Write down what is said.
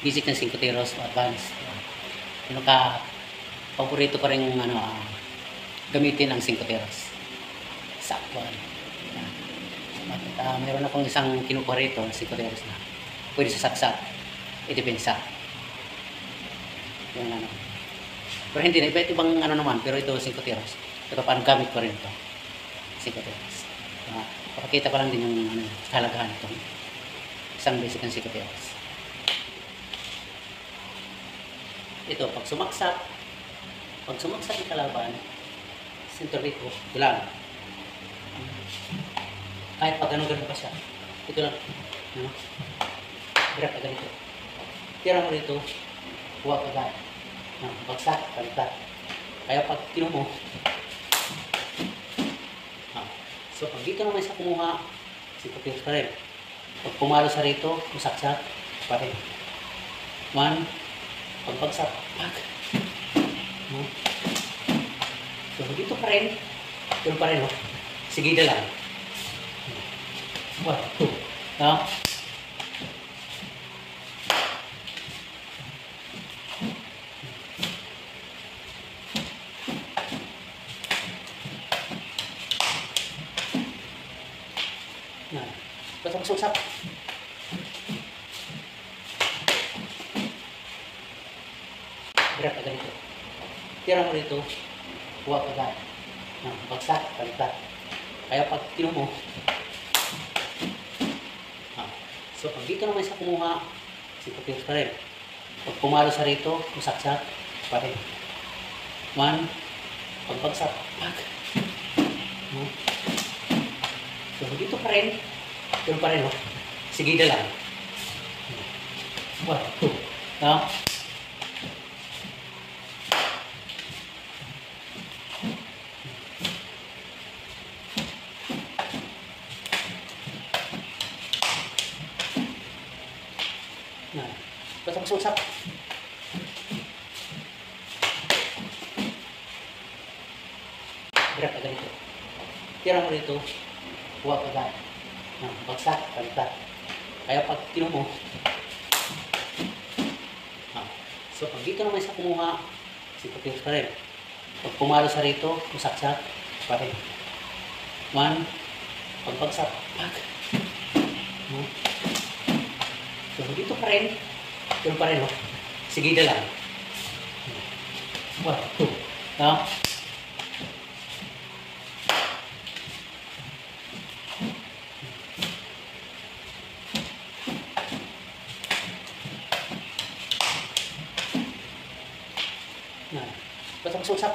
basic ng 5 tiros o advanced. Ano ka, paborito ko rin gamitin ang 5 tiros. Saktuan. Meron akong isang kinukuha rito, 5 tiros na. Pwede sa saksak, idepensa. Yung ano. Pero hindi na, iba't ibang naman, pero ito 5 tiros. Ito parang gamit ko rin ito. 5 tiros. Pakita ko lang din yung kalagahan ito. Isang basic ng 5 tiros. Ito, pag sumaksak yung kalaban, center dito, ito lang. Kahit pag gano'n pa siya, ito lang. Berat ka ganito. Tira mo dito, huwag ka agad. Bagsak, baliktad. Kaya pag tino mo, so pag dito naman siya kumuha, sipag-tiros pa rin. Pag pumalo sa rito, masaksak, pa rin. Pagbagsak, so dito pa rin, pero pa rin, sige na lang. 1, 2, basta masuksak. Berat ka ganito. Tira mo dito, huwag agad. Bagsak, baliktad. Kaya pag tino mo, so pag dito naman siya kumuha, sipag-tiros pa rin. Pag pumalo sa rito, masaksak, pa rin. Pagbagsak, so dito pa rin, pero pa rin, sige na lang. 1, 2, basta masuksak. Berat ka ganito. Tira mo dito, huwag agad. Bagsak, baliktad. Kaya pag tino mo, so pag dito naman siya kumuha, sipag-tiros pa rin. Pag pumalo sa rito, masaksak, pa rin. Pagbagsak, so dito pa rin, pero pa rin, sige na lang. 1, 2, basta masuksak.